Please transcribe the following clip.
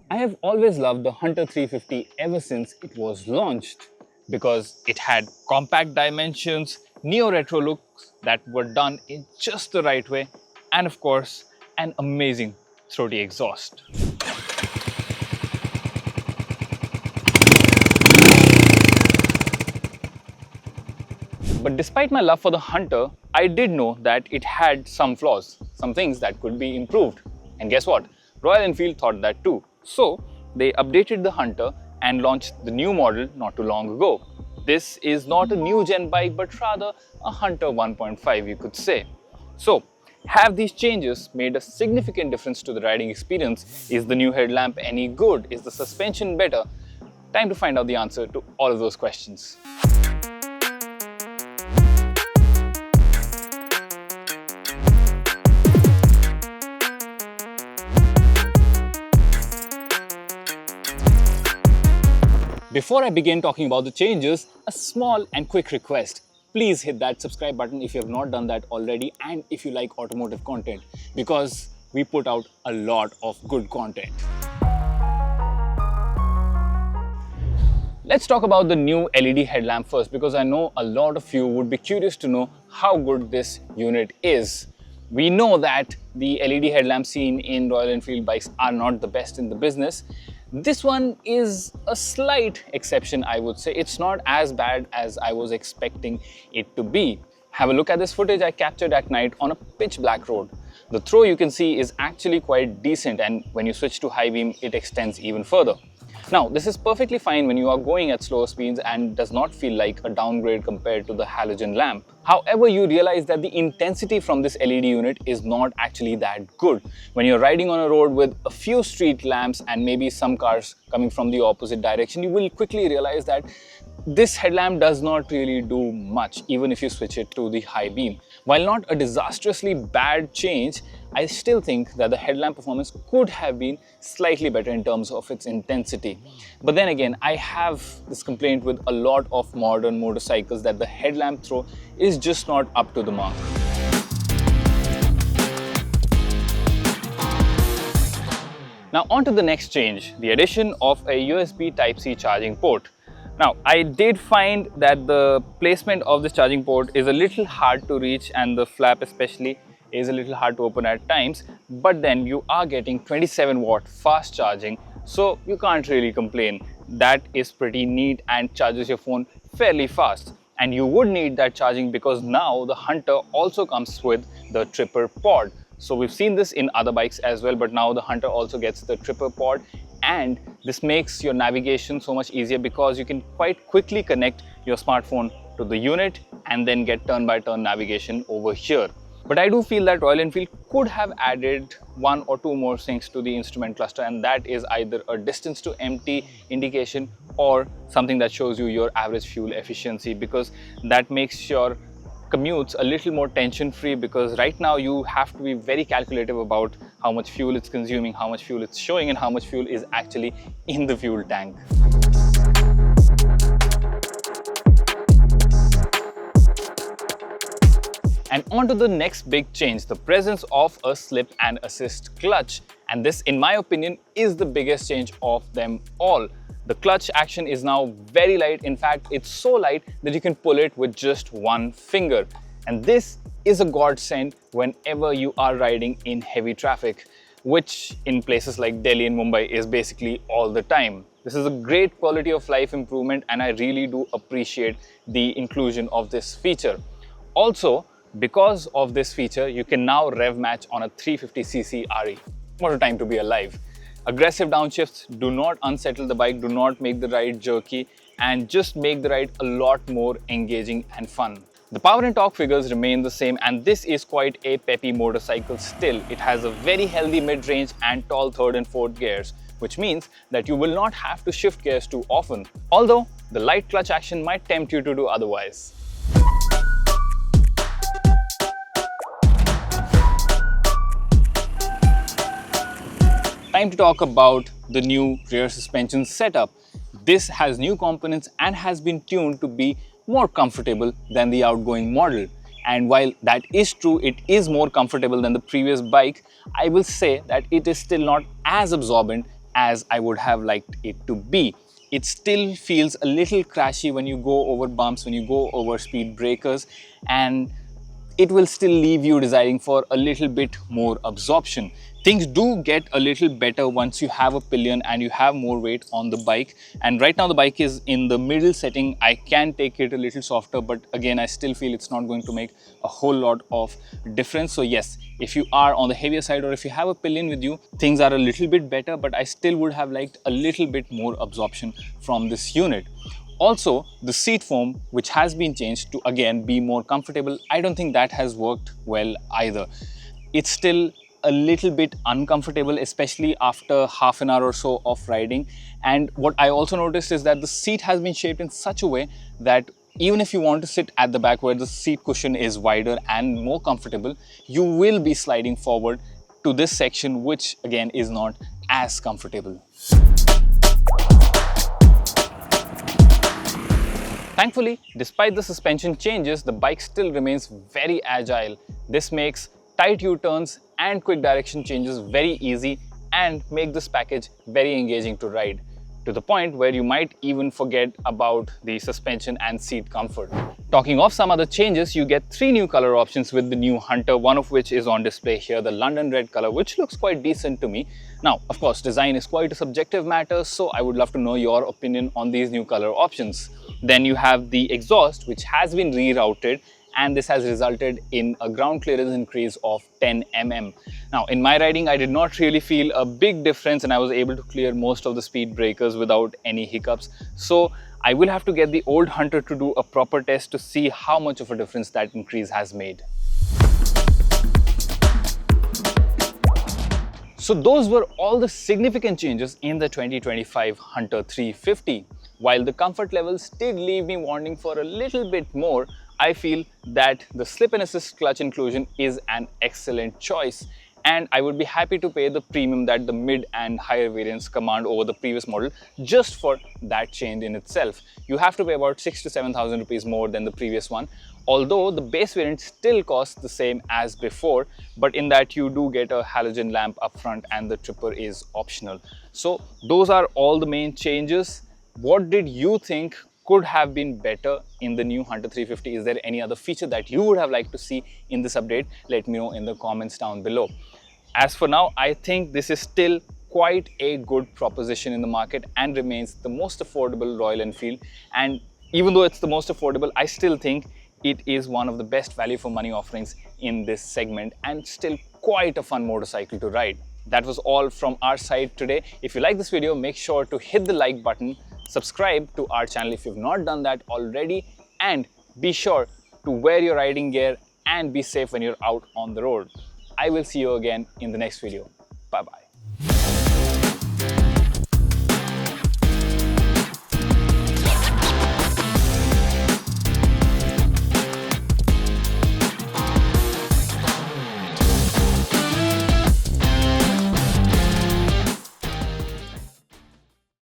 I have always loved the Hunter 350 ever since it was launched because it had compact dimensions, neo-retro looks that were done in just the right way, and of course, an amazing throaty exhaust. But despite my love for the Hunter, I did know that it had some flaws, some things that could be improved. And guess what? Royal Enfield thought that too. So they updated the Hunter and launched the new model not too long ago. This is not a new gen bike, but rather a Hunter 1.5, you could say. So, have these changes made a significant difference to the riding experience? Is the new headlamp any good? Is the suspension better? Time to find out the answer to all of those questions. Before I begin talking about the changes, a small and quick request. Please hit that subscribe button if you have not done that already, and if you like automotive content, because we put out a lot of good content. Let's talk about the new LED headlamp first, because I know a lot of you would be curious to know how good this unit is. We know that the LED headlamps seen in Royal Enfield bikes are not the best in the business. This one is a slight exception, I would say. It's not as bad as I was expecting it to be. Have a look at this footage I captured at night on a pitch black road. The throw you can see is actually quite decent, and when you switch to high beam, it extends even further. Now, this is perfectly fine when you are going at slower speeds and does not feel like a downgrade compared to the halogen lamp. However, you realize that the intensity from this LED unit is not actually that good. When you're riding on a road with a few street lamps and maybe some cars coming from the opposite direction, you will quickly realize that this headlamp does not really do much, even if you switch it to the high beam. While not a disastrously bad change, I still think that the headlamp performance could have been slightly better in terms of its intensity. But then again, I have this complaint with a lot of modern motorcycles that the headlamp throw is just not up to the mark. Now on to the next change, the addition of a USB Type-C charging port. Now, I did find that the placement of this charging port is a little hard to reach, and the flap especially is a little hard to open at times, but then you are getting 27-watt fast charging, so you can't really complain. That is pretty neat and charges your phone fairly fast. And you would need that charging because now the Hunter also comes with the tripper pod. So we've seen this in other bikes as well, but now the Hunter also gets the tripper pod, and this makes your navigation so much easier because you can quite quickly connect your smartphone to the unit and then get turn-by-turn navigation over here. But I do feel that Royal Enfield could have added one or two more things to the instrument cluster, and that is either a distance to empty indication or something that shows you your average fuel efficiency, because that makes your commutes a little more tension-free, because right now you have to be very calculative about how much fuel it's consuming, how much fuel it's showing, and how much fuel is actually in the fuel tank. And on to the next big change, the presence of a slip and assist clutch. And this, in my opinion, is the biggest change of them all. The clutch action is now very light. In fact, it's so light that you can pull it with just one finger. And this is a godsend whenever you are riding in heavy traffic, which in places like Delhi and Mumbai is basically all the time. This is a great quality of life improvement, and I really do appreciate the inclusion of this feature. Also, because of this feature, you can now rev match on a 350cc RE. What a time to be alive. Aggressive downshifts do not unsettle the bike, do not make the ride jerky, and just make the ride a lot more engaging and fun. The power and torque figures remain the same, and this is quite a peppy motorcycle still. It has a very healthy mid-range and tall third and fourth gears, which means that you will not have to shift gears too often. Although, the light clutch action might tempt you to do otherwise. Time to talk about the new rear suspension setup. This has new components and has been tuned to be more comfortable than the outgoing model. And while that is true, it is more comfortable than the previous bike, I will say that it is still not as absorbent as I would have liked it to be. It still feels a little crashy when you go over bumps, when you go over speed breakers, and it will still leave you desiring for a little bit more absorption. Things do get a little better once you have a pillion and you have more weight on the bike. And right now the bike is in the middle setting. I can take it a little softer, but again, I still feel it's not going to make a whole lot of difference. So yes, if you are on the heavier side or if you have a pillion with you, things are a little bit better, but I still would have liked a little bit more absorption from this unit. Also, the seat foam, which has been changed to again be more comfortable, I don't think that has worked well either. It's still a little bit uncomfortable, especially after half an hour or so of riding. And what I also noticed is that the seat has been shaped in such a way that even if you want to sit at the back where the seat cushion is wider and more comfortable, you will be sliding forward to this section, which again is not as comfortable. Thankfully, despite the suspension changes, the bike still remains very agile. This makes tight U-turns and quick direction changes very easy and make this package very engaging to ride, to the point where you might even forget about the suspension and seat comfort. Talking of some other changes, you get 3 new color options with the new Hunter, one of which is on display here, the London red color, which looks quite decent to me. Now, of course, design is quite a subjective matter, so I would love to know your opinion on these new color options. Then you have the exhaust, which has been rerouted, and this has resulted in a ground clearance increase of 10 mm. Now, in my riding, I did not really feel a big difference and I was able to clear most of the speed breakers without any hiccups. So I will have to get the old Hunter to do a proper test to see how much of a difference that increase has made. So those were all the significant changes in the 2025 Hunter 350. While the comfort levels did leave me wanting for a little bit more, I feel that the slip and assist clutch inclusion is an excellent choice, and I would be happy to pay the premium that the mid and higher variants command over the previous model just for that change in itself. You have to pay about 6,000 to 7,000 rupees more than the previous one, although the base variant still costs the same as before, but in that you do get a halogen lamp up front and the tripper is optional. So those are all the main changes. What did you think could have been better in the new Hunter 350? Is there any other feature that you would have liked to see in this update? Let me know in the comments down below. As for now, I think this is still quite a good proposition in the market and remains the most affordable Royal Enfield. And even though it's the most affordable, I still think it is one of the best value for money offerings in this segment and still quite a fun motorcycle to ride. That was all from our side today. If you like this video, make sure to hit the like button, subscribe to our channel if you've not done that already, and be sure to wear your riding gear and be safe when you're out on the road. I will see you again in the next video. Bye bye.